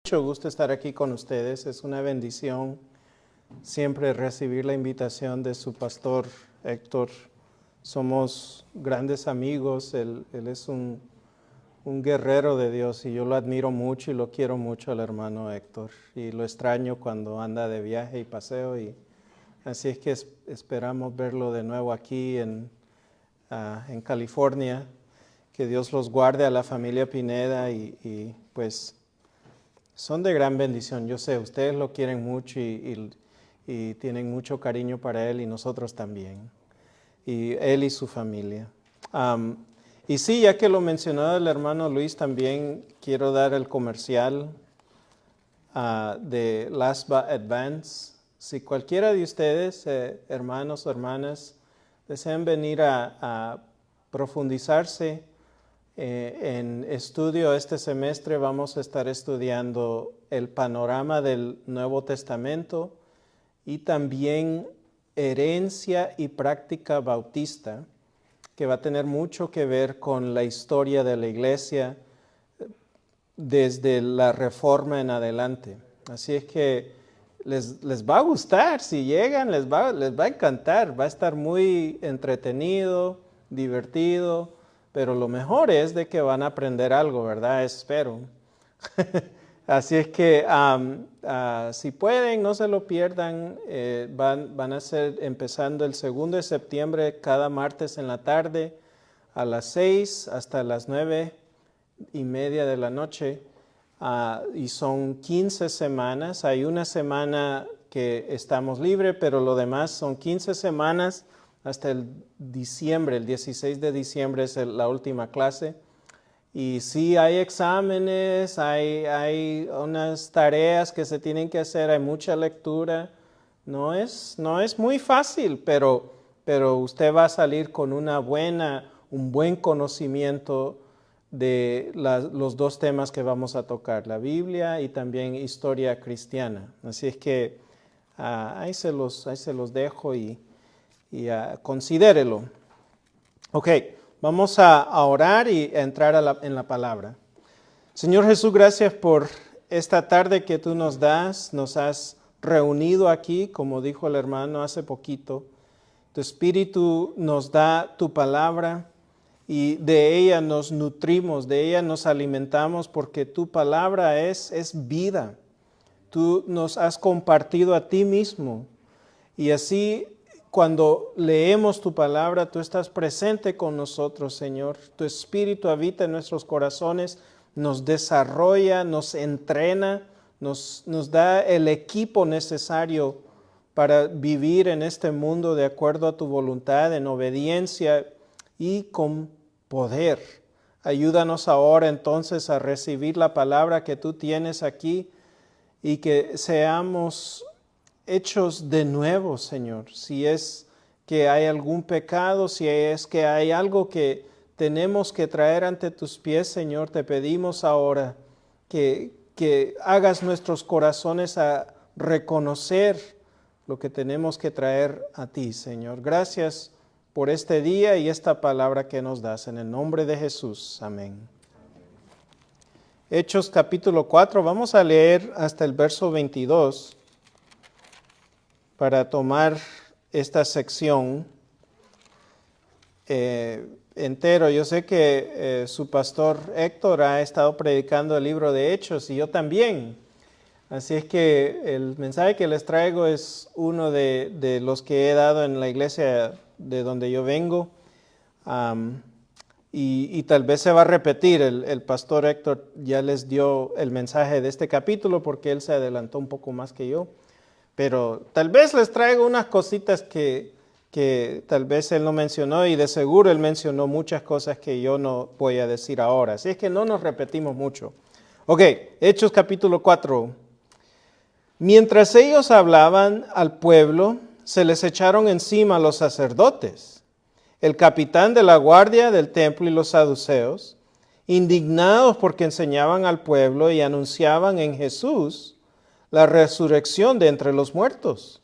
Mucho gusto estar aquí con ustedes. Es una bendición siempre recibir la invitación de su pastor Héctor. Somos grandes amigos. Él es un guerrero de Dios y yo lo admiro mucho y lo quiero mucho al hermano Héctor. Y lo extraño cuando anda de viaje y paseo. Y así es que esperamos verlo de nuevo aquí en California. Que Dios los guarde a la familia Pineda y pues son de gran bendición. Yo sé, ustedes lo quieren mucho y tienen mucho cariño para él y nosotros también. Y él y su familia. Y sí, ya que lo mencionó el hermano Luis, también quiero dar el comercial de LASBA Advance. Si cualquiera de ustedes, hermanos o hermanas, desean venir a profundizarse en estudio este semestre, vamos a estar estudiando el panorama del Nuevo Testamento y también herencia y práctica bautista, que va a tener mucho que ver con la historia de la iglesia desde la Reforma en adelante. Así es que les va a gustar, si llegan les va a encantar, va a estar muy entretenido, divertido, pero lo mejor es de que van a aprender algo, ¿verdad? Espero. Así es que si pueden, no se lo pierdan. Van a ser empezando el 2 de septiembre cada martes en la tarde a las 6 hasta las 9:30 de la noche. Y son 15 semanas. Hay una semana que estamos libres, pero lo demás son 15 semanas hasta el 16 de diciembre es la última clase. Y sí hay exámenes, hay unas tareas que se tienen que hacer, hay mucha lectura. No es muy fácil, pero usted va a salir con un buen conocimiento de los dos temas que vamos a tocar, la Biblia y también historia cristiana. Así es que ahí se los dejo y considérelo. Ok, vamos a orar y a entrar en la palabra. Señor Jesús, gracias por esta tarde que tú nos das. Nos has reunido aquí, como dijo el hermano hace poquito. Tu Espíritu nos da tu palabra y de ella nos nutrimos, de ella nos alimentamos porque tu palabra es vida. Tú nos has compartido a ti mismo y así cuando leemos tu palabra, tú estás presente con nosotros, Señor. Tu Espíritu habita en nuestros corazones, nos desarrolla, nos entrena, nos da el equipo necesario para vivir en este mundo de acuerdo a tu voluntad, en obediencia y con poder. Ayúdanos ahora entonces a recibir la palabra que tú tienes aquí y que seamos hechos de nuevo, Señor. Si es que hay algún pecado, si es que hay algo que tenemos que traer ante tus pies, Señor, te pedimos ahora que hagas nuestros corazones a reconocer lo que tenemos que traer a ti, Señor. Gracias por este día y esta palabra que nos das. En el nombre de Jesús. Amén. Hechos capítulo 4, vamos a leer hasta el verso 22 para tomar esta sección entero. Yo sé que su pastor Héctor ha estado predicando el libro de Hechos y yo también. Así es que el mensaje que les traigo es uno de los que he dado en la iglesia de donde yo vengo. Y tal vez se va a repetir. El pastor Héctor ya les dio el mensaje de este capítulo porque él se adelantó un poco más que yo. Pero tal vez les traigo unas cositas que tal vez él no mencionó y de seguro él mencionó muchas cosas que yo no voy a decir ahora. Así es que no nos repetimos mucho. Ok, Hechos capítulo 4. Mientras ellos hablaban al pueblo, se les echaron encima los sacerdotes, el capitán de la guardia del templo y los saduceos, indignados porque enseñaban al pueblo y anunciaban en Jesús la resurrección de entre los muertos.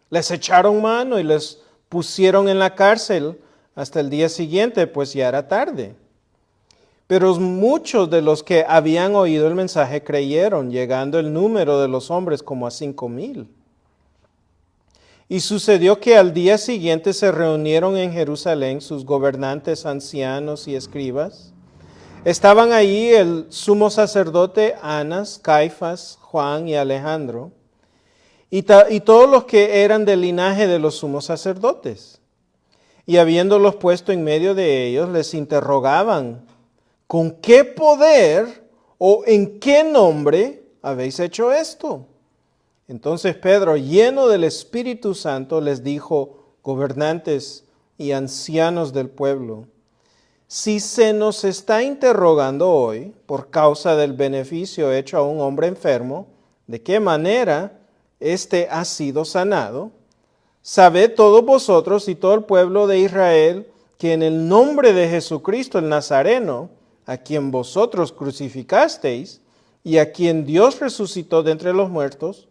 Les echaron mano y les pusieron en la cárcel hasta el día siguiente, pues ya era tarde. Pero muchos de los que habían oído el mensaje creyeron, llegando el número de los hombres como a 5,000. Y sucedió que al día siguiente se reunieron en Jerusalén sus gobernantes, ancianos y escribas. Estaban allí el sumo sacerdote Anás, Caifás, Juan y Alejandro, y todos los que eran del linaje de los sumos sacerdotes. Y habiéndolos puesto en medio de ellos, les interrogaban: ¿con qué poder o en qué nombre habéis hecho esto? Entonces Pedro, lleno del Espíritu Santo, les dijo: gobernantes y ancianos del pueblo, si se nos está interrogando hoy por causa del beneficio hecho a un hombre enfermo, ¿de qué manera éste ha sido sanado? Sabed todos vosotros y todo el pueblo de Israel que en el nombre de Jesucristo el Nazareno, a quien vosotros crucificasteis y a quien Dios resucitó de entre los muertos,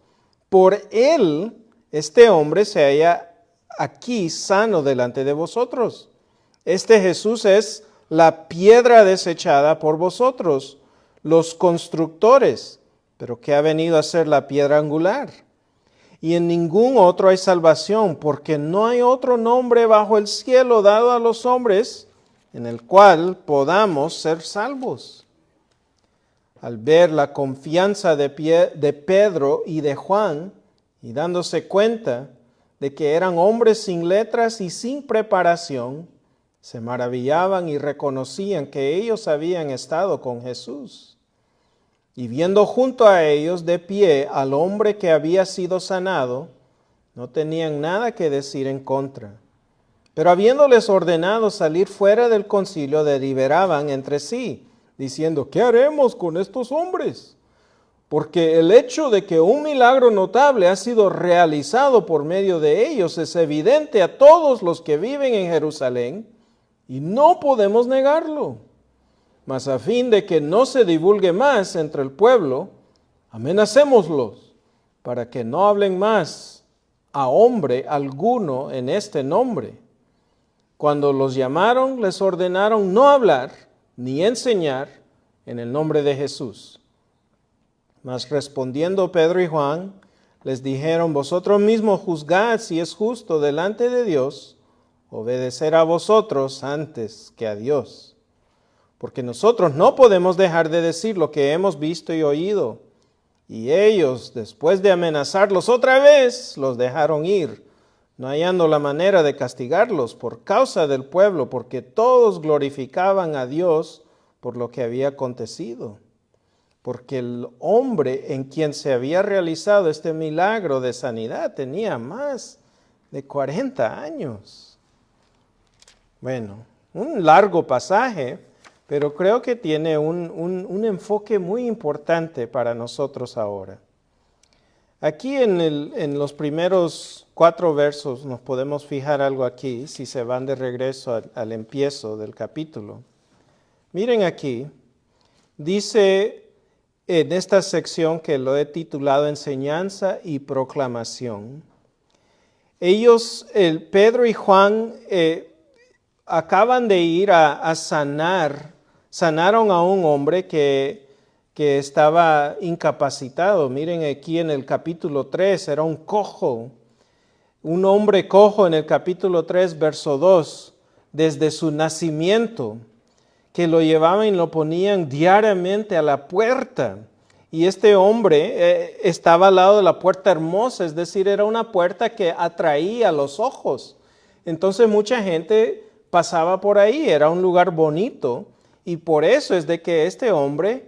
por él este hombre se halla aquí sano delante de vosotros. Este Jesús es la piedra desechada por vosotros, los constructores, pero que ha venido a ser la piedra angular. Y en ningún otro hay salvación, porque no hay otro nombre bajo el cielo dado a los hombres en el cual podamos ser salvos. Al ver la confianza de Pedro y de Juan, y dándose cuenta de que eran hombres sin letras y sin preparación, se maravillaban y reconocían que ellos habían estado con Jesús. Y viendo junto a ellos de pie al hombre que había sido sanado, no tenían nada que decir en contra. Pero habiéndoles ordenado salir fuera del concilio, deliberaban entre sí, diciendo: ¿qué haremos con estos hombres? Porque el hecho de que un milagro notable ha sido realizado por medio de ellos es evidente a todos los que viven en Jerusalén, y no podemos negarlo. Mas a fin de que no se divulgue más entre el pueblo, amenacémoslos, para que no hablen más a hombre alguno en este nombre. Cuando los llamaron, les ordenaron no hablar ni enseñar en el nombre de Jesús. Mas respondiendo Pedro y Juan, les dijeron: vosotros mismos juzgad si es justo delante de Dios obedecer a vosotros antes que a Dios. Porque nosotros no podemos dejar de decir lo que hemos visto y oído. Y ellos, después de amenazarlos otra vez, los dejaron ir, no hallando la manera de castigarlos por causa del pueblo, porque todos glorificaban a Dios por lo que había acontecido. Porque el hombre en quien se había realizado este milagro de sanidad tenía más de 40 años. Bueno, un largo pasaje, pero creo que tiene un enfoque muy importante para nosotros ahora. Aquí en los primeros 4 versos nos podemos fijar algo aquí, si se van de regreso al empiezo del capítulo. Miren aquí, dice en esta sección que lo he titulado Enseñanza y Proclamación. Ellos, Pedro y Juan, acaban de ir a sanaron a un hombre que estaba incapacitado. Miren aquí en el capítulo 3, era un cojo, un hombre cojo en el capítulo 3, verso 2, desde su nacimiento, que lo llevaban y lo ponían diariamente a la puerta. Y este hombre estaba al lado de la puerta hermosa, es decir, era una puerta que atraía los ojos. Entonces mucha gente pasaba por ahí, era un lugar bonito, y por eso es de que este hombre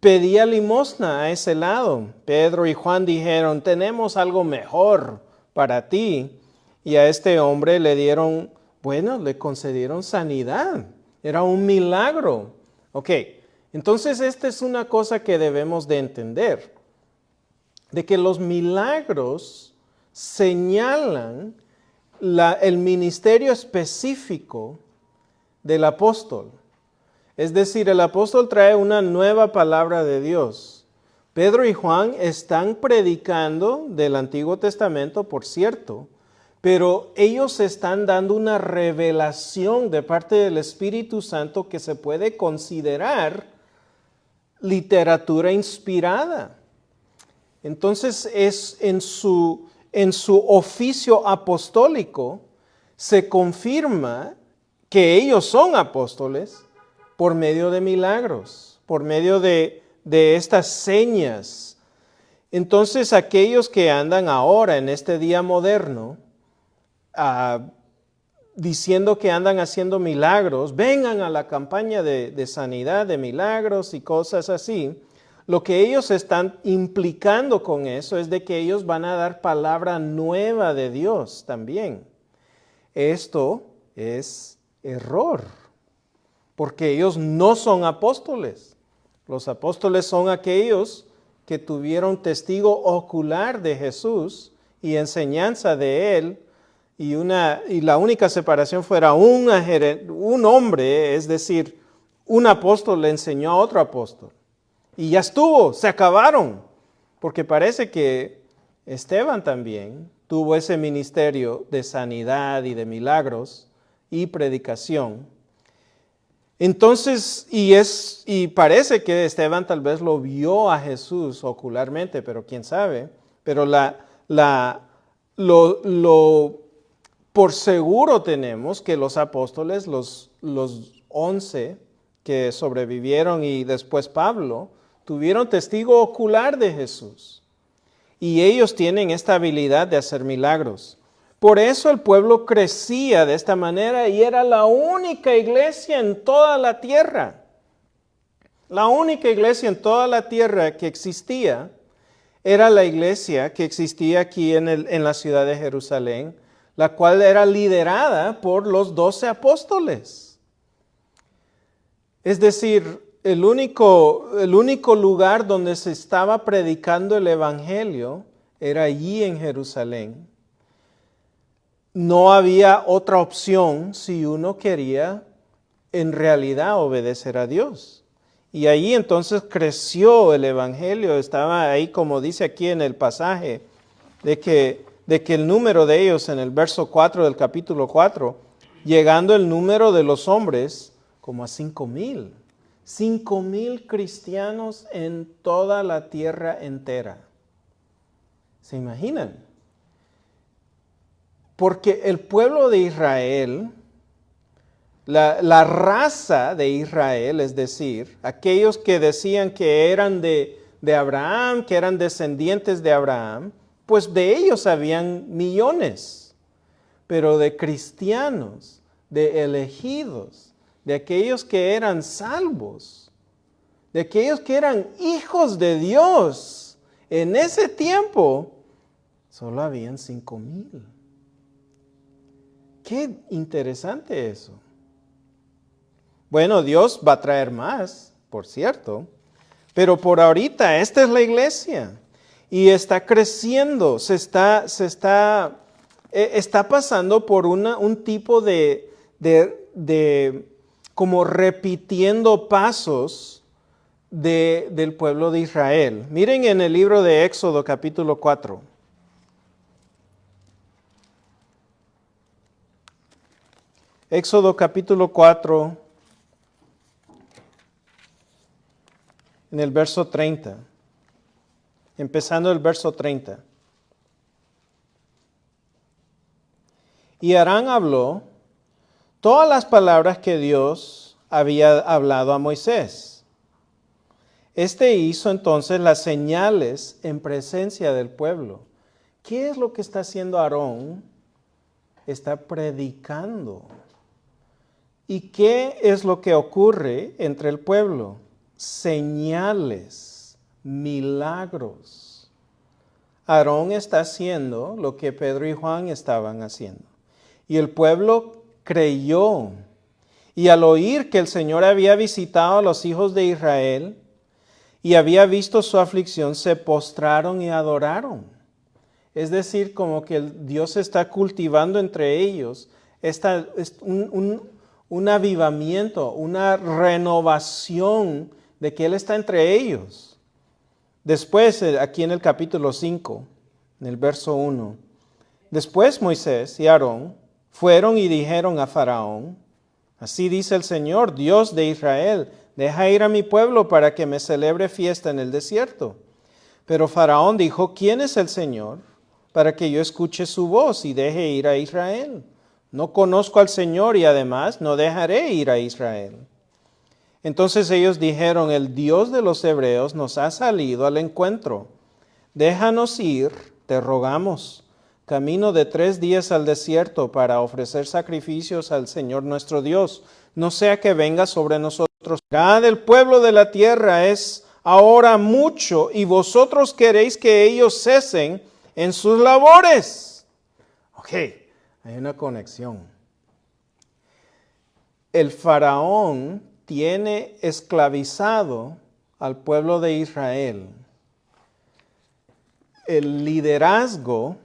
pedía limosna a ese lado. Pedro y Juan dijeron: tenemos algo mejor para ti, y a este hombre le concedieron sanidad, era un milagro. Ok, entonces esta es una cosa que debemos de entender, de que los milagros señalan el ministerio específico del apóstol. Es decir, el apóstol trae una nueva palabra de Dios. Pedro y Juan están predicando del Antiguo Testamento, por cierto, pero ellos están dando una revelación de parte del Espíritu Santo que se puede considerar literatura inspirada. Entonces es en su oficio apostólico se confirma que ellos son apóstoles por medio de milagros, por medio de estas señas. Entonces aquellos que andan ahora en este día moderno diciendo que andan haciendo milagros, vengan a la campaña de sanidad, de milagros y cosas así, lo que ellos están implicando con eso es de que ellos van a dar palabra nueva de Dios también. Esto es error, porque ellos no son apóstoles. Los apóstoles son aquellos que tuvieron testigo ocular de Jesús y enseñanza de Él, y la única separación fuera un hombre, es decir, un apóstol le enseñó a otro apóstol. Y ya estuvo, se acabaron, porque parece que Esteban también tuvo ese ministerio de sanidad y de milagros y predicación. Entonces, y parece que Esteban tal vez lo vio a Jesús ocularmente, pero quién sabe. Pero por seguro tenemos que los apóstoles, los 11 que sobrevivieron y después Pablo, tuvieron testigo ocular de Jesús. Y ellos tienen esta habilidad de hacer milagros. Por eso el pueblo crecía de esta manera y era la única iglesia en toda la tierra. La única iglesia en toda la tierra que existía era la iglesia que existía aquí en la ciudad de Jerusalén, la cual era liderada por los 12 apóstoles. Es decir, el único lugar donde se estaba predicando el evangelio era allí en Jerusalén. No había otra opción si uno quería en realidad obedecer a Dios. Y ahí entonces creció el evangelio, estaba ahí como dice aquí en el pasaje, de que el número de ellos en el verso 4 del capítulo 4, llegando el número de los hombres como a 5,000. 5,000 cristianos en toda la tierra entera. ¿Se imaginan? Porque el pueblo de Israel, la raza de Israel, es decir, aquellos que decían que eran de Abraham, que eran descendientes de Abraham, pues de ellos habían millones, pero de cristianos, de elegidos, de aquellos que eran salvos, de aquellos que eran hijos de Dios, en ese tiempo solo habían 5,000. Qué interesante eso. Bueno, Dios va a traer más, por cierto, pero por ahorita esta es la iglesia y está creciendo, está pasando por un tipo de como repitiendo pasos del pueblo de Israel. Miren en el libro de Éxodo capítulo 4. Éxodo capítulo 4, en el verso 30. Empezando el verso 30. Y Aarón habló todas las palabras que Dios había hablado a Moisés. Este hizo entonces las señales en presencia del pueblo. ¿Qué es lo que está haciendo Aarón? Está predicando. ¿Y qué es lo que ocurre entre el pueblo? Señales, milagros. Aarón está haciendo lo que Pedro y Juan estaban haciendo. Y el pueblo creyó. Y al oír que el Señor había visitado a los hijos de Israel y había visto su aflicción, se postraron y adoraron. Es decir, como que Dios está cultivando entre ellos un avivamiento, una renovación de que Él está entre ellos. Después, aquí en el capítulo 5, en el verso 1, Después Moisés y Aarón fueron y dijeron a Faraón: así dice el Señor, Dios de Israel, deja ir a mi pueblo para que me celebre fiesta en el desierto. Pero Faraón dijo: ¿quién es el Señor para que yo escuche su voz y deje ir a Israel? No conozco al Señor y además no dejaré ir a Israel. Entonces ellos dijeron: el Dios de los hebreos nos ha salido al encuentro. Déjanos ir, te rogamos, camino de 3 días al desierto para ofrecer sacrificios al Señor nuestro Dios. No sea que venga sobre nosotros. El pueblo de la tierra es ahora mucho y vosotros queréis que ellos cesen en sus labores. Ok, hay una conexión. El faraón tiene esclavizado al pueblo de Israel. El liderazgo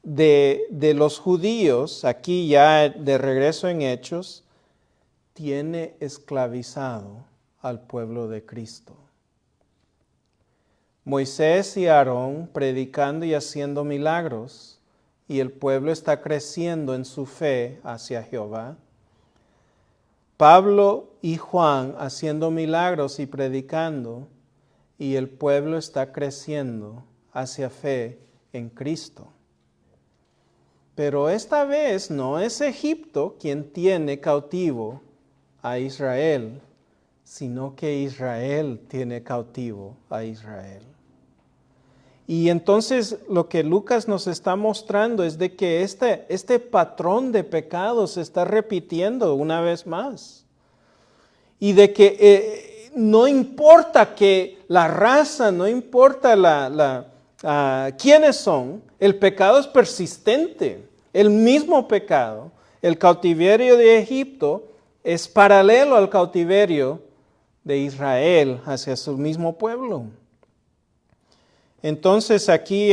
de los judíos, aquí ya de regreso en Hechos, tiene esclavizado al pueblo de Cristo. Moisés y Aarón predicando y haciendo milagros, y el pueblo está creciendo en su fe hacia Jehová. Pablo y Juan haciendo milagros y predicando, y el pueblo está creciendo hacia fe en Cristo. Pero esta vez no es Egipto quien tiene cautivo a Israel, sino que Israel tiene cautivo a Israel. Y entonces lo que Lucas nos está mostrando es de que este patrón de pecado se está repitiendo una vez más. Y de que no importa que la raza, no importa quiénes son, el pecado es persistente. El mismo pecado, el cautiverio de Egipto, es paralelo al cautiverio de Israel hacia su mismo pueblo. Entonces aquí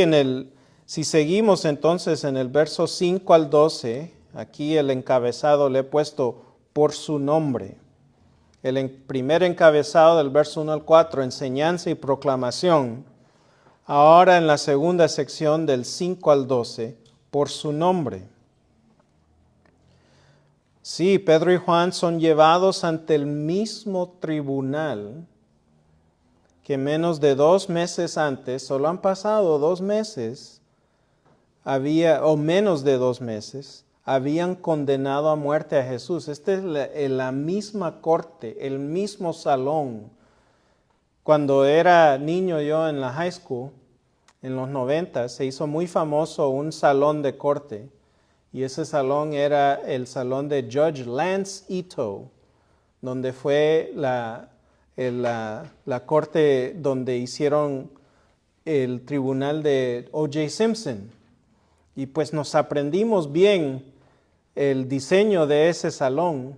si seguimos entonces en el verso 5 al 12, aquí el encabezado le he puesto por su nombre. El primer encabezado del verso 1 al 4, enseñanza y proclamación. Ahora en la segunda sección del 5 al 12, por su nombre. Sí, Pedro y Juan son llevados ante el mismo tribunal que menos de 2 meses antes, solo han pasado 2 meses, o menos de 2 meses, habían condenado a muerte a Jesús. Esta es la misma corte, el mismo salón. Cuando era niño yo en la high school, en los 90, se hizo muy famoso un salón de corte. Y ese salón era el salón de Judge Lance Ito, donde fue la corte donde hicieron el tribunal de O.J. Simpson. Y pues nos aprendimos bien el diseño de ese salón,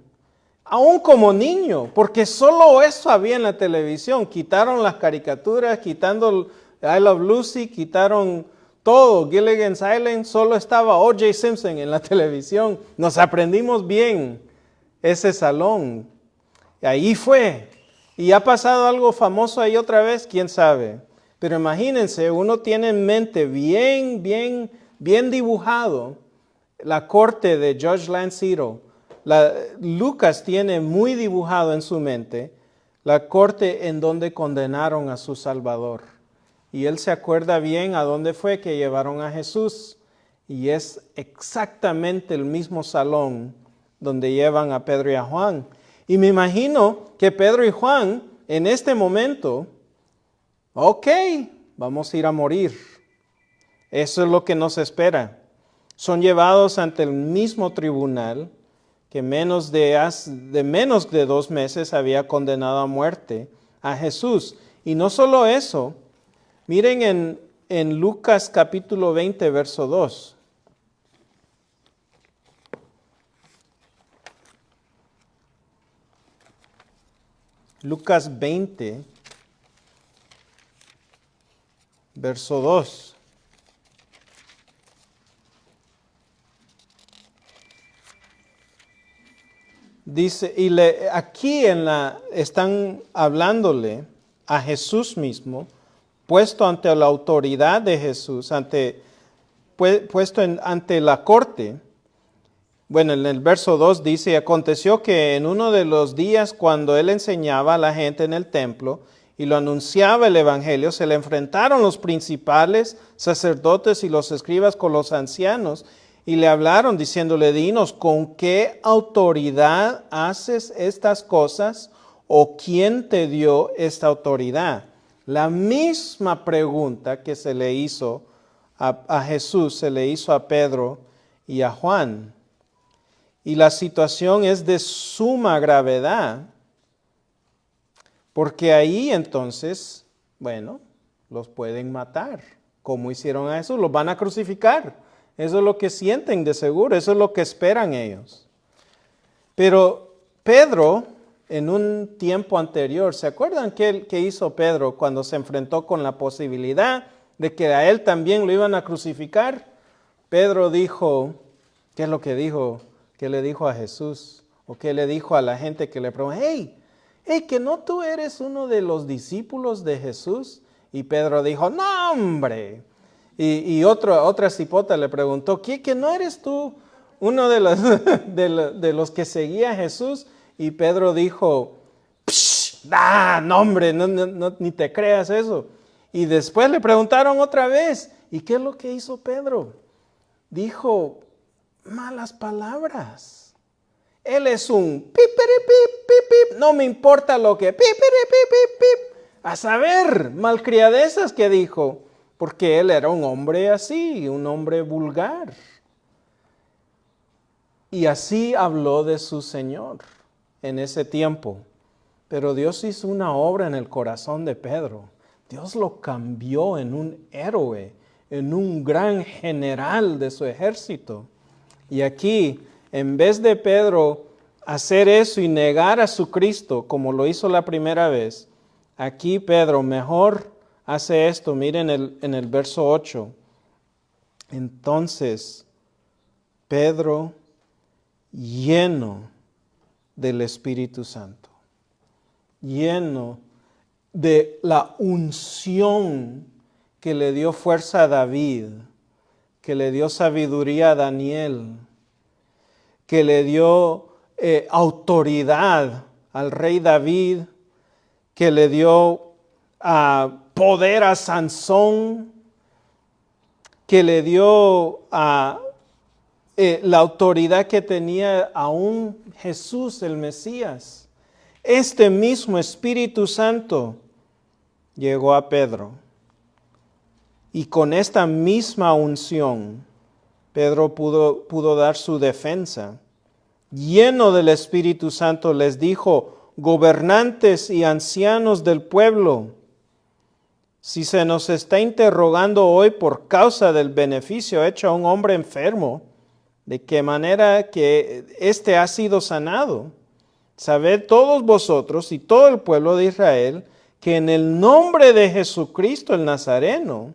aún como niño, porque solo eso había en la televisión. Quitaron las caricaturas, quitando I Love Lucy, quitaron todo, Gilligan's Island, solo estaba O.J. Simpson en la televisión. Nos aprendimos bien ese salón. Y ahí fue. ¿Y ha pasado algo famoso ahí otra vez? ¿Quién sabe? Pero imagínense, uno tiene en mente bien dibujado la corte de Judge Lance Ito. Lucas tiene muy dibujado en su mente la corte en donde condenaron a su Salvador. Y él se acuerda bien a dónde fue que llevaron a Jesús. Y es exactamente el mismo salón donde llevan a Pedro y a Juan. Y me imagino que Pedro y Juan en este momento, ok, vamos a ir a morir. Eso es lo que nos espera. Son llevados ante el mismo tribunal que menos de 2 meses había condenado a muerte a Jesús. Y no solo eso, miren en Lucas capítulo 20, verso 2. Lucas 20, verso 2. Dice, aquí están hablándole a Jesús mismo, puesto ante la autoridad de Jesús, ante puesto ante la corte. Bueno, en el verso 2 dice, aconteció que en uno de los días cuando él enseñaba a la gente en el templo y lo anunciaba el evangelio, se le enfrentaron los principales sacerdotes y los escribas con los ancianos y le hablaron diciéndole, dinos, ¿con qué autoridad haces estas cosas o quién te dio esta autoridad? La misma pregunta que se le hizo a Jesús, se le hizo a Pedro y a Juan. Y la situación es de suma gravedad, porque ahí entonces, bueno, los pueden matar, como hicieron a Jesús, los van a crucificar. Eso es lo que sienten de seguro, eso es lo que esperan ellos. Pero Pedro, en un tiempo anterior, ¿se acuerdan qué hizo Pedro cuando se enfrentó con la posibilidad de que a él también lo iban a crucificar? Pedro dijo, ¿qué es lo que dijo? ¿Qué le dijo a Jesús? ¿O qué le dijo a la gente que le preguntó? Hey, que no tú eres uno de los discípulos de Jesús. Y Pedro dijo, no hombre. Y otra cipota le preguntó, ¿que no eres tú uno de los, de los que seguía a Jesús? Y Pedro dijo, no hombre, ni te creas eso. Y después le preguntaron otra vez, ¿y qué es lo que hizo Pedro? Dijo, malas palabras. Él es un pip, no me importa lo que pip. A saber, malcriadezas que dijo, porque él era un hombre así, un hombre vulgar. Y así habló de su Señor en ese tiempo. Pero Dios hizo una obra en el corazón de Pedro. Dios lo cambió en un héroe, en un gran general de su ejército. Y aquí, en vez de Pedro hacer eso y negar a su Cristo como lo hizo la primera vez, aquí Pedro mejor hace esto. Miren en el verso 8. Entonces, Pedro, lleno del Espíritu Santo, lleno de la unción que le dio fuerza a David, que le dio sabiduría a Daniel, que le dio autoridad al rey David, que le dio poder a Sansón, que le dio la autoridad que tenía aún Jesús el Mesías. Este mismo Espíritu Santo llegó a Pedro. Y con esta misma unción, Pedro pudo dar su defensa. Lleno del Espíritu Santo les dijo, gobernantes y ancianos del pueblo, si se nos está interrogando hoy por causa del beneficio hecho a un hombre enfermo, de qué manera que éste ha sido sanado, sabed todos vosotros y todo el pueblo de Israel que en el nombre de Jesucristo el Nazareno.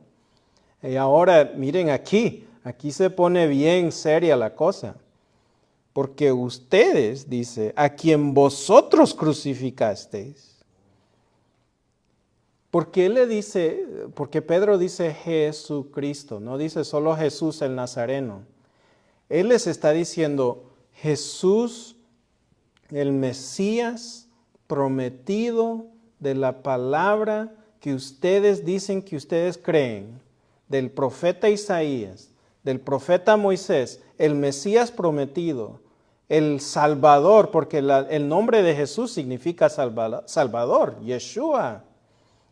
Y ahora miren aquí se pone bien seria la cosa. Porque ustedes, dice, a quien vosotros crucificasteis. Porque Pedro dice Jesucristo, no dice solo Jesús el Nazareno. Él les está diciendo Jesús, el Mesías prometido de la palabra que ustedes dicen que ustedes creen, del profeta Isaías, del profeta Moisés, el Mesías prometido, el Salvador, porque el nombre de Jesús significa Salvador, Yeshua,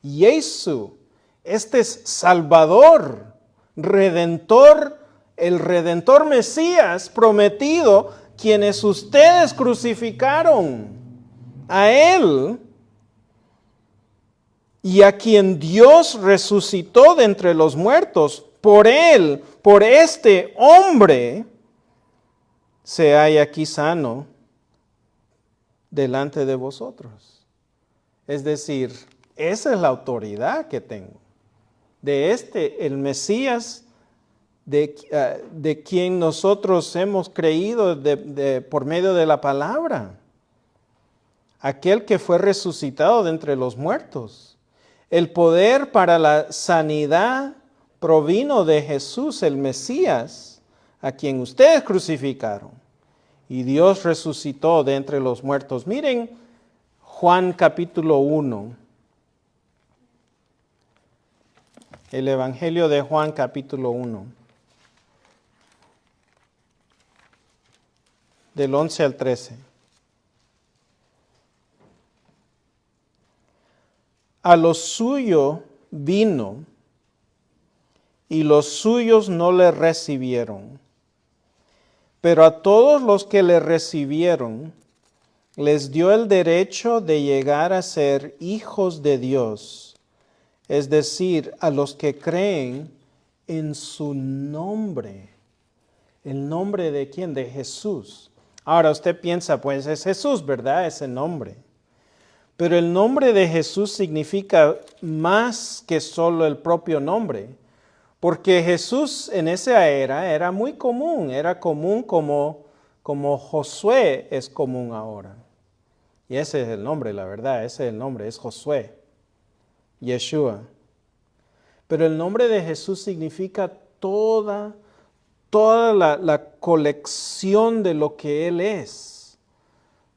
Yesu. Este es Salvador, Redentor, el Redentor Mesías prometido, quienes ustedes crucificaron a Él y a quien Dios resucitó de entre los muertos. Por Él, por este hombre, se halla aquí sano delante de vosotros. Es decir, esa es la autoridad que tengo. De el Mesías, de quien nosotros hemos creído por medio de la palabra. Aquel que fue resucitado de entre los muertos. El poder para la sanidad, provino de Jesús el Mesías, a quien ustedes crucificaron. Y Dios resucitó de entre los muertos. Miren Juan capítulo 1. El Evangelio de Juan capítulo 1. Del 11 al 13. A lo suyo vino, y los suyos no le recibieron. Pero a todos los que le recibieron, les dio el derecho de llegar a ser hijos de Dios, es decir, a los que creen en su nombre. ¿El nombre de quién? De Jesús. Ahora usted piensa, pues es Jesús, ¿verdad? Ese nombre. Pero el nombre de Jesús significa más que solo el propio nombre. Porque Jesús en esa era muy común. Era común como Josué es común ahora. Y ese es el nombre, la verdad. Ese es el nombre, es Josué. Yeshua. Pero el nombre de Jesús significa toda la colección de lo que Él es.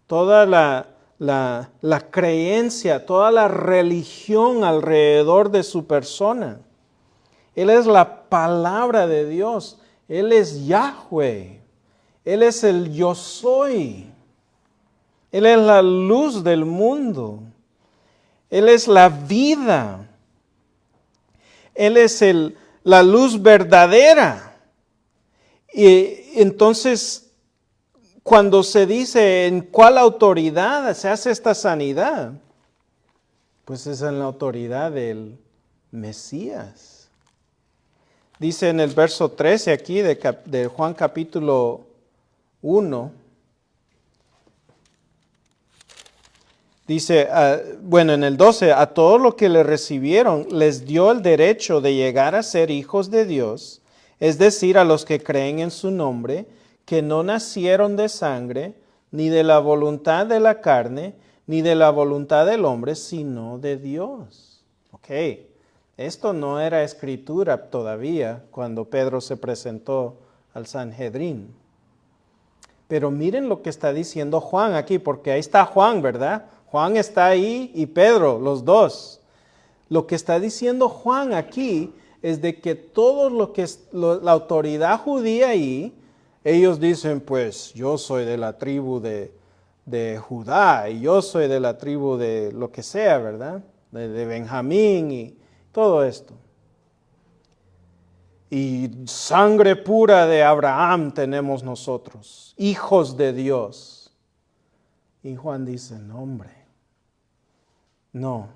Toda la creencia, toda la religión alrededor de su persona. Él es la palabra de Dios. Él es Yahweh. Él es el yo soy. Él es la luz del mundo. Él es la vida. Él es la luz verdadera. Y entonces, cuando se dice en cuál autoridad se hace esta sanidad, pues es en la autoridad del Mesías. Dice en el verso 13 aquí de Juan capítulo 1, dice, en el 12, a todos los que le recibieron les dio el derecho de llegar a ser hijos de Dios, es decir, a los que creen en su nombre, que no nacieron de sangre, ni de la voluntad de la carne, ni de la voluntad del hombre, sino de Dios. Esto no era escritura todavía cuando Pedro se presentó al Sanhedrín. Pero miren lo que está diciendo Juan aquí, porque ahí está Juan, ¿verdad? Juan está ahí y Pedro, los dos. Lo que está diciendo Juan aquí es de que todos la autoridad judía ahí, ellos dicen, pues yo soy de la tribu de Judá y yo soy de la tribu de lo que sea, ¿verdad? De Benjamín y todo esto. Y sangre pura de Abraham tenemos nosotros, hijos de Dios. Y Juan dice, no hombre, no,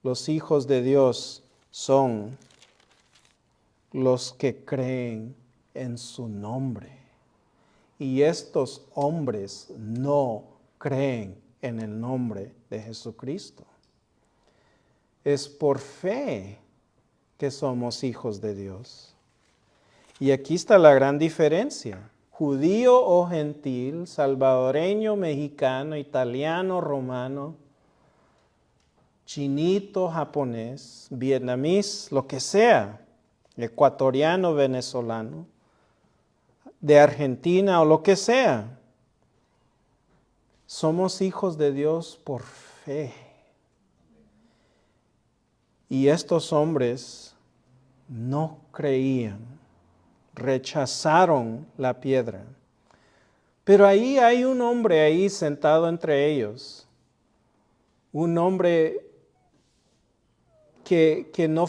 los hijos de Dios son los que creen en su nombre. Y estos hombres no creen en el nombre de Jesucristo. Es por fe que somos hijos de Dios. Y aquí está la gran diferencia. Judío o gentil, salvadoreño, mexicano, italiano, romano, chinito, japonés, vietnamís, lo que sea, ecuatoriano, venezolano, de Argentina o lo que sea. Somos hijos de Dios por fe. Y estos hombres no creían, rechazaron la piedra. Pero ahí hay un hombre ahí sentado entre ellos, un hombre que no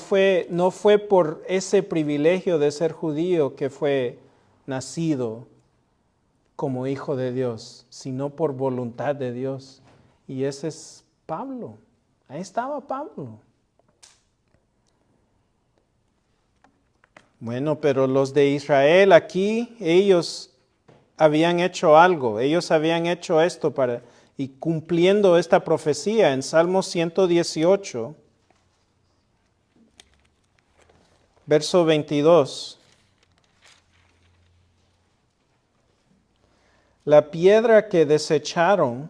fue por ese privilegio de ser judío que fue nacido como hijo de Dios, sino por voluntad de Dios. Y ese es Pablo. Ahí estaba Pablo. Bueno, pero los de Israel aquí, ellos habían hecho algo. Ellos habían hecho esto y cumpliendo esta profecía en Salmo 118, verso 22. La piedra que desecharon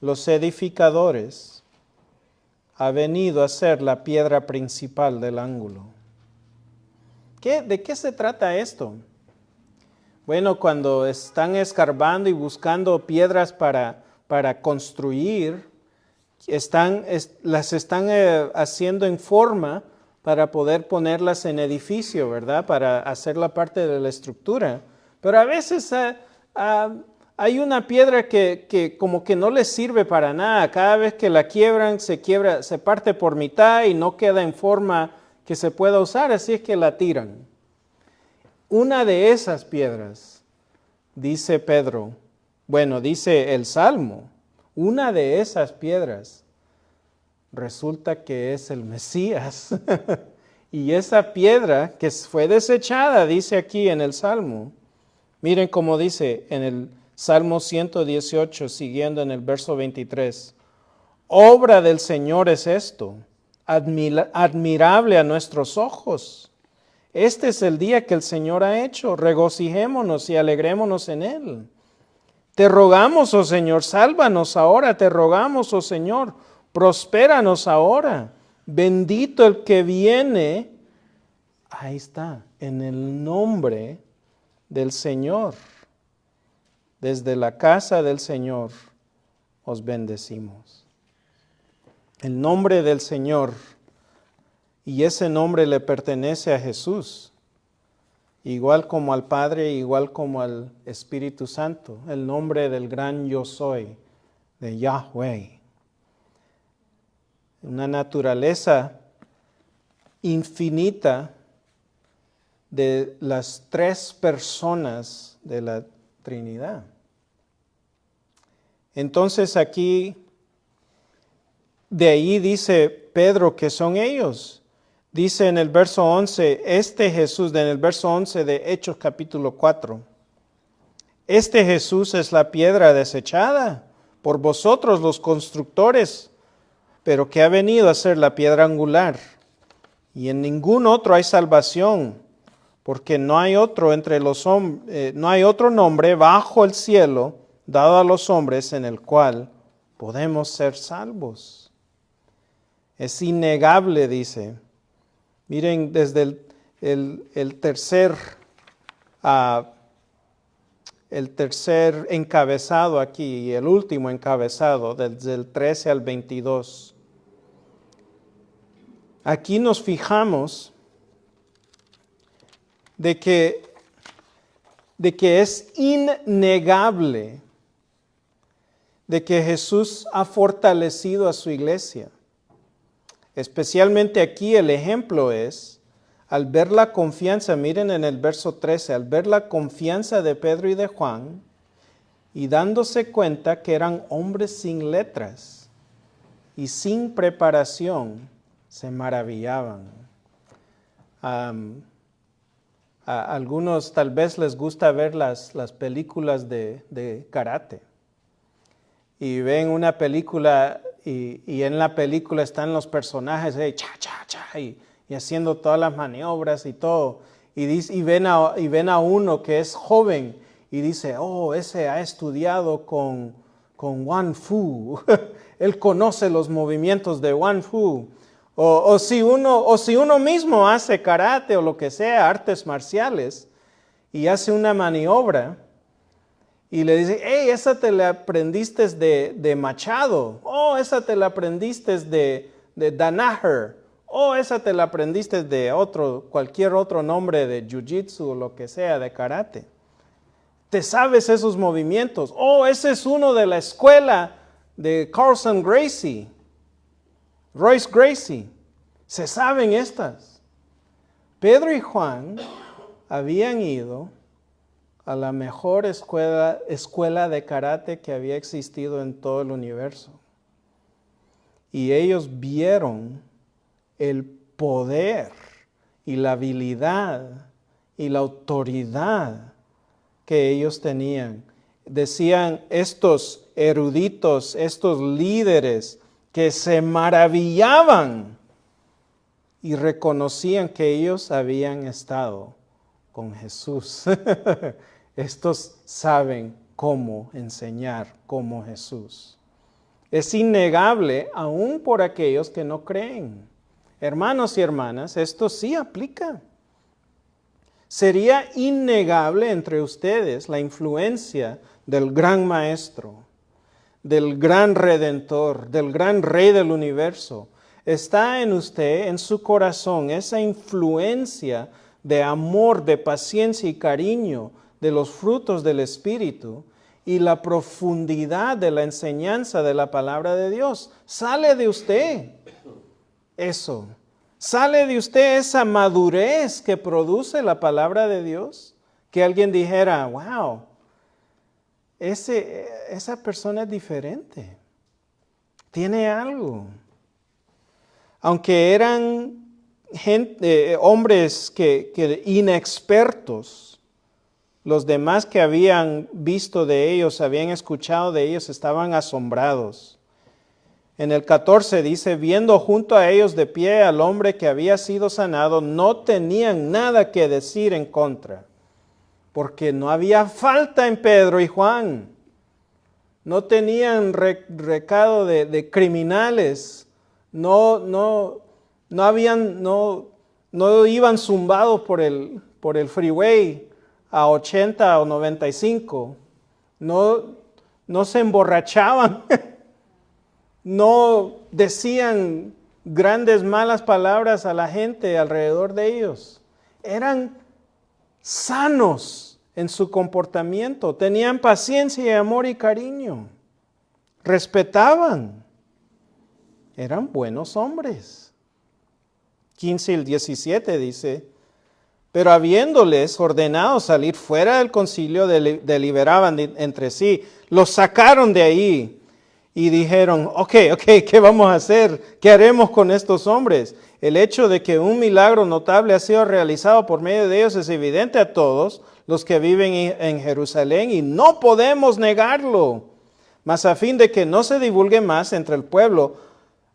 los edificadores ha venido a ser la piedra principal del ángulo. ¿De qué se trata esto? Bueno, cuando están escarbando y buscando piedras para construir, las están haciendo en forma para poder ponerlas en edificio, ¿verdad? Para hacer la parte de la estructura. Pero a veces hay una piedra que como que no les sirve para nada. Cada vez que la quiebran, se parte por mitad y no queda en forma que se pueda usar, así es que la tiran. Una de esas piedras, dice Pedro, dice el Salmo, una de esas piedras resulta que es el Mesías. Y esa piedra que fue desechada, dice aquí en el Salmo, miren cómo dice en el Salmo 118, siguiendo en el verso 23, obra del Señor es esto, admirable a nuestros ojos. Este es el día que el Señor ha hecho, regocijémonos y alegrémonos en él. Te rogamos, oh Señor, sálvanos ahora, te rogamos, oh Señor, prospéranos ahora. Bendito el que viene, ahí está, en el nombre del Señor. Desde la casa del Señor os bendecimos. El nombre del Señor, y ese nombre le pertenece a Jesús, igual como al Padre, igual como al Espíritu Santo, el nombre del gran yo soy, de Yahweh. Una naturaleza infinita de las tres personas de la Trinidad. Entonces aquí, de ahí dice Pedro que son ellos. Dice en el verso 11, este Jesús, en el verso 11 de Hechos capítulo 4, este Jesús es la piedra desechada por vosotros los constructores, pero que ha venido a ser la piedra angular. Y en ningún otro hay salvación, porque no hay otro entre los hombres, no hay otro nombre bajo el cielo dado a los hombres en el cual podemos ser salvos. Es innegable, dice. Miren, desde el tercer encabezado aquí y el último encabezado, desde el 13 al 22. Aquí nos fijamos de que es innegable de que Jesús ha fortalecido a su iglesia. Especialmente aquí el ejemplo es, al ver la confianza, miren en el verso 13, al ver la confianza de Pedro y de Juan, y dándose cuenta que eran hombres sin letras y sin preparación, se maravillaban. A algunos tal vez les gusta ver las películas de karate. Y ven una película y en la película están los personajes y haciendo todas las maniobras y todo. Y ven a uno que es joven y dice, oh, ese ha estudiado con Wan Fu. Él conoce los movimientos de Wan Fu. O si uno mismo hace karate o lo que sea, artes marciales, y hace una maniobra, y le dice, hey, esa te la aprendiste de Machado. Oh, esa te la aprendiste de Danaher. Oh, esa te la aprendiste de cualquier otro nombre de Jiu-Jitsu o lo que sea, de karate. Te sabes esos movimientos. Oh, ese es uno de la escuela de Carlson Gracie. Royce Gracie. Se saben estas. Pedro y Juan habían ido a la mejor escuela de karate que había existido en todo el universo. Y ellos vieron el poder y la habilidad y la autoridad que ellos tenían. Decían estos eruditos, estos líderes que se maravillaban y reconocían que ellos habían estado con Jesús. Estos saben cómo enseñar como Jesús. Es innegable aún por aquellos que no creen. Hermanos y hermanas, esto sí aplica. Sería innegable entre ustedes la influencia del gran Maestro, del gran Redentor, del gran Rey del universo. Está en usted, en su corazón, esa influencia de amor, de paciencia y cariño, de los frutos del Espíritu y la profundidad de la enseñanza de la palabra de Dios. Sale de usted eso. Sale de usted esa madurez que produce la palabra de Dios. Que alguien dijera, wow, esa persona es diferente. Tiene algo. Aunque eran hombres que inexpertos, los demás que habían visto de ellos, habían escuchado de ellos, estaban asombrados. En el 14 dice, viendo junto a ellos de pie al hombre que había sido sanado, no tenían nada que decir en contra, porque no había falta en Pedro y Juan. No tenían recado de criminales, no iban zumbados por el freeway a 80 o 95, no se emborrachaban, no decían grandes malas palabras a la gente alrededor de ellos. Eran sanos en su comportamiento, tenían paciencia y amor y cariño, respetaban, eran buenos hombres. 15 y 17 dice, pero habiéndoles ordenado salir fuera del concilio, deliberaban entre sí, los sacaron de ahí y dijeron, ok, ¿qué vamos a hacer? ¿Qué haremos con estos hombres? El hecho de que un milagro notable ha sido realizado por medio de ellos es evidente a todos los que viven en Jerusalén y no podemos negarlo. Mas a fin de que no se divulgue más entre el pueblo,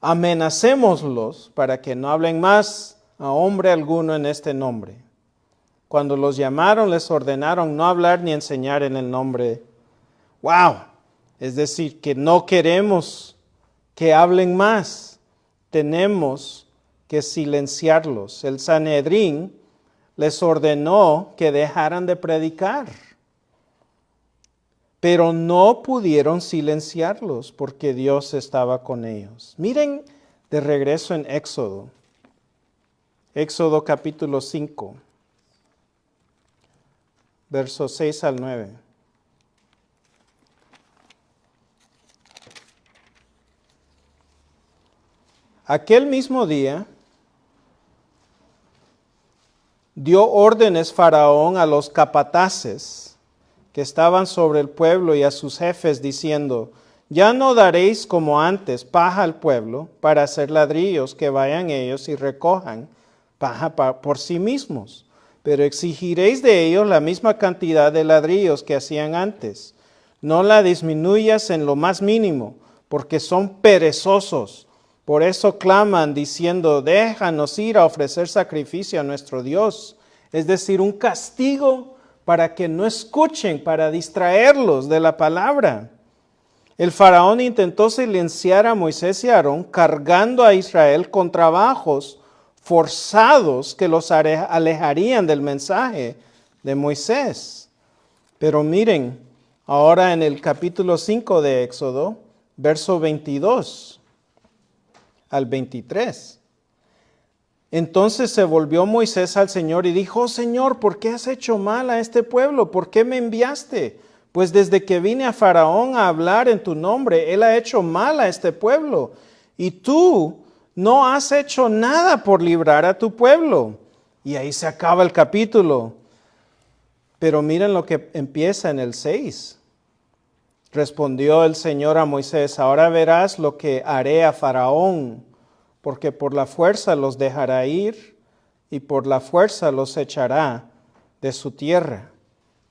amenacémoslos para que no hablen más a hombre alguno en este nombre. Cuando los llamaron, les ordenaron no hablar ni enseñar en el nombre. ¡Wow! Es decir, que no queremos que hablen más. Tenemos que silenciarlos. El Sanedrín les ordenó que dejaran de predicar, pero no pudieron silenciarlos porque Dios estaba con ellos. Miren de regreso en Éxodo. Éxodo capítulo 5, versos 6 al 9. Aquel mismo día dio órdenes Faraón a los capataces que estaban sobre el pueblo y a sus jefes diciendo, ya no daréis como antes paja al pueblo para hacer ladrillos que vayan ellos y recojan paja por sí mismos, pero exigiréis de ellos la misma cantidad de ladrillos que hacían antes. No la disminuyas en lo más mínimo, porque son perezosos. Por eso claman diciendo, déjanos ir a ofrecer sacrificio a nuestro Dios. Es decir, un castigo para que no escuchen, para distraerlos de la palabra. El faraón intentó silenciar a Moisés y a Aarón, cargando a Israel con trabajos forzados que los alejarían del mensaje de Moisés. Pero miren, ahora en el capítulo 5 de Éxodo, verso 22 al 23. Entonces se volvió Moisés al Señor y dijo, oh Señor, ¿por qué has hecho mal a este pueblo? ¿Por qué me enviaste? Pues desde que vine a Faraón a hablar en tu nombre, él ha hecho mal a este pueblo. Y tú no has hecho nada por librar a tu pueblo. Y ahí se acaba el capítulo. Pero miren lo que empieza en el 6. Respondió el Señor a Moisés, ahora verás lo que haré a Faraón, porque por la fuerza los dejará ir y por la fuerza los echará de su tierra.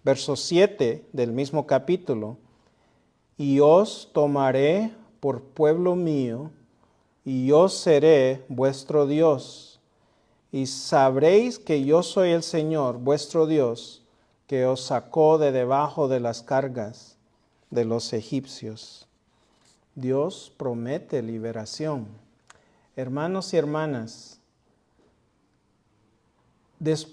Verso 7 del mismo capítulo. Y os tomaré por pueblo mío, y yo seré vuestro Dios. Y sabréis que yo soy el Señor, vuestro Dios, que os sacó de debajo de las cargas de los egipcios. Dios promete liberación. Hermanos y hermanas,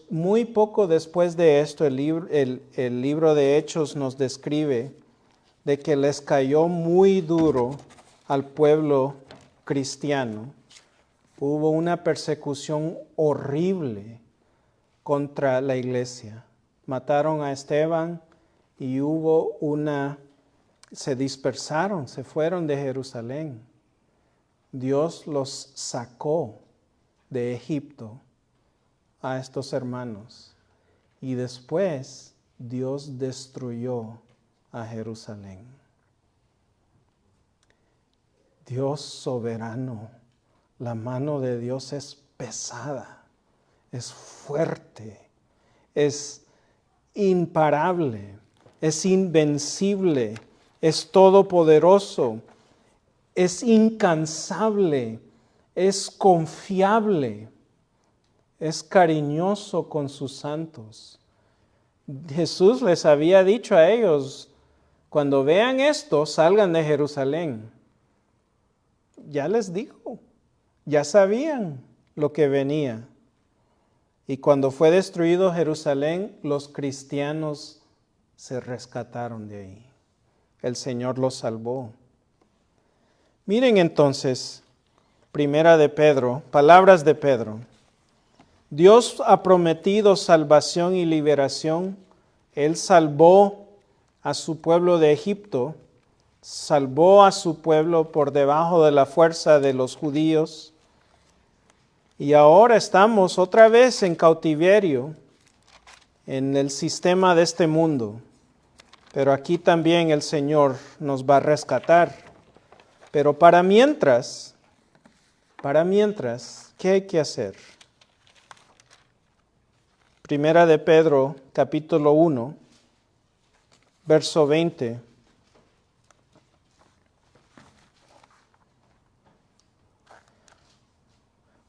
Muy poco después de esto, el libro de Hechos nos describe de que les cayó muy duro al pueblo cristiano. Hubo una persecución horrible contra la iglesia. Mataron a Esteban y se dispersaron, se fueron de Jerusalén. Dios los sacó de Egipto a estos hermanos y después Dios destruyó a Jerusalén. Dios soberano, la mano de Dios es pesada, es fuerte, es imparable, es invencible, es todopoderoso, es incansable, es confiable, es cariñoso con sus santos. Jesús les había dicho a ellos, cuando vean esto, salgan de Jerusalén. Ya les dijo, ya sabían lo que venía. Y cuando fue destruido Jerusalén, los cristianos se rescataron de ahí. El Señor los salvó. Miren entonces, primera de Pedro, palabras de Pedro. Dios ha prometido salvación y liberación. Él salvó a su pueblo de Egipto, salvó a su pueblo por debajo de la fuerza de los judíos. Y ahora estamos otra vez en cautiverio en el sistema de este mundo. Pero aquí también el Señor nos va a rescatar. Pero para mientras, ¿qué hay que hacer? Primera de Pedro, capítulo 1, verso 20.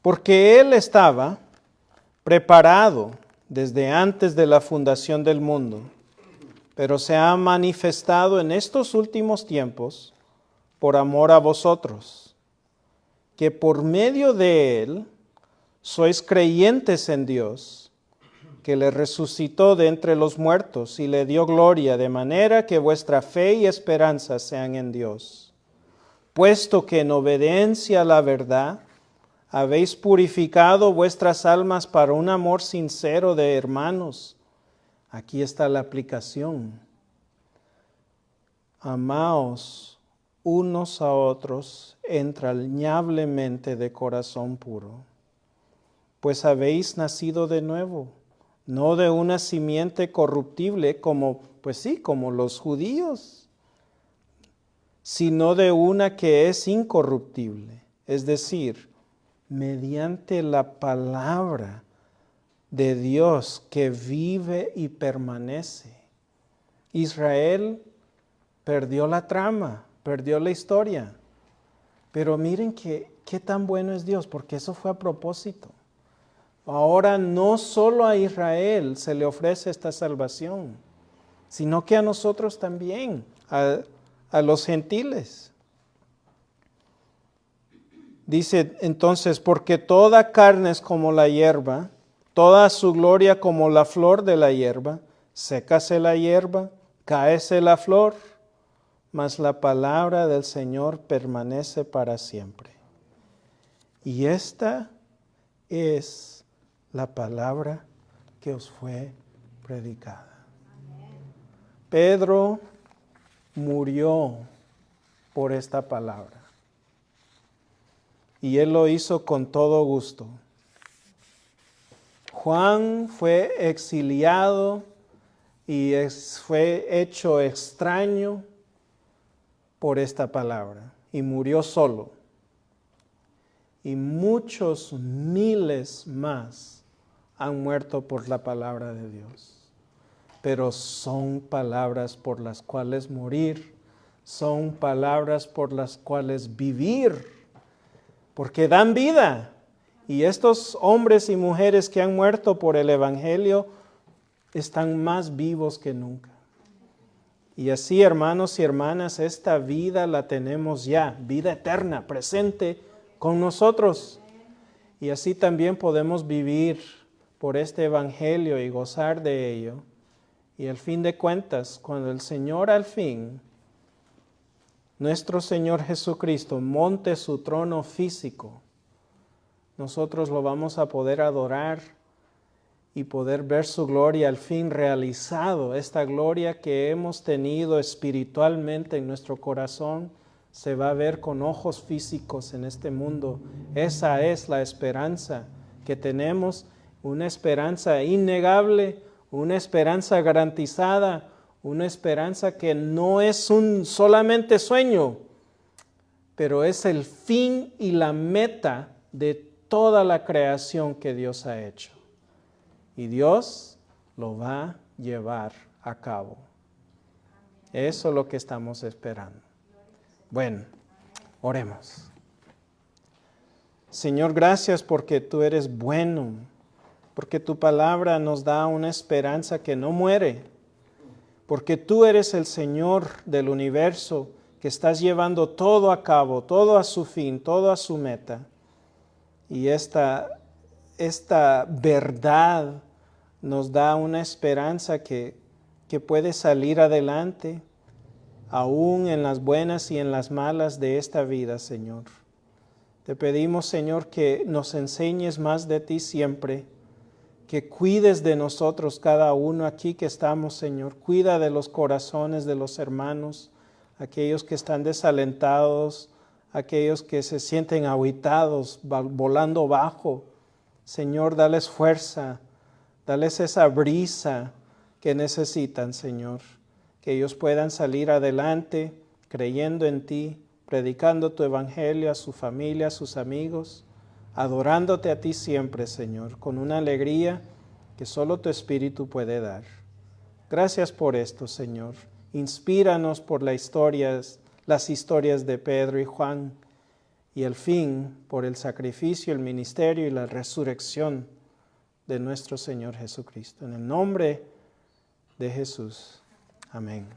Porque Él estaba preparado desde antes de la fundación del mundo, pero se ha manifestado en estos últimos tiempos por amor a vosotros, que por medio de Él sois creyentes en Dios, que le resucitó de entre los muertos y le dio gloria, de manera que vuestra fe y esperanza sean en Dios. Puesto que en obediencia a la verdad habéis purificado vuestras almas para un amor sincero de hermanos. Aquí está la aplicación. Amaos unos a otros entrañablemente de corazón puro, pues habéis nacido de nuevo, no de una simiente corruptible como los judíos, sino de una que es incorruptible, es decir, mediante la palabra de Dios que vive y permanece. Israel perdió la trama, perdió la historia, pero miren qué tan bueno es Dios, porque eso fue a propósito. Ahora no solo a Israel se le ofrece esta salvación, sino que a nosotros también, a los gentiles. Dice entonces, porque toda carne es como la hierba, toda su gloria como la flor de la hierba, sécase la hierba, cáese la flor, mas la palabra del Señor permanece para siempre. Y esta es la palabra que os fue predicada. Pedro murió por esta palabra. Y él lo hizo con todo gusto. Juan fue exiliado y fue hecho extraño por esta palabra y murió solo. Y muchos miles más han muerto por la palabra de Dios. Pero son palabras por las cuales morir, son palabras por las cuales vivir, porque dan vida. Y estos hombres y mujeres que han muerto por el Evangelio están más vivos que nunca. Y así, hermanos y hermanas, esta vida la tenemos ya, vida eterna, presente con nosotros. Y así también podemos vivir por este evangelio y gozar de ello. Y al fin de cuentas, cuando el Señor al fin, nuestro Señor Jesucristo, monte su trono físico, nosotros lo vamos a poder adorar y poder ver su gloria al fin realizado. Esta gloria que hemos tenido espiritualmente en nuestro corazón se va a ver con ojos físicos en este mundo. Esa es la esperanza que tenemos, una esperanza innegable, una esperanza garantizada, una esperanza que no es un solamente sueño, pero es el fin y la meta de toda la creación que Dios ha hecho. Y Dios lo va a llevar a cabo. Eso es lo que estamos esperando. Bueno, oremos. Señor, gracias porque tú eres bueno, porque tu palabra nos da una esperanza que no muere, porque tú eres el Señor del universo que estás llevando todo a cabo, todo a su fin, todo a su meta. Y esta verdad nos da una esperanza que puede salir adelante, aún en las buenas y en las malas de esta vida, Señor. Te pedimos, Señor, que nos enseñes más de ti siempre, que cuides de nosotros cada uno aquí que estamos, Señor. Cuida de los corazones de los hermanos, aquellos que están desalentados, aquellos que se sienten ahuitados, volando bajo. Señor, dales fuerza, dales esa brisa que necesitan, Señor, que ellos puedan salir adelante creyendo en ti, predicando tu evangelio a su familia, a sus amigos, adorándote a ti siempre, Señor, con una alegría que solo tu Espíritu puede dar. Gracias por esto, Señor. Inspíranos por las historias de Pedro y Juan, y al fin por el sacrificio, el ministerio y la resurrección de nuestro Señor Jesucristo. En el nombre de Jesús. Amén.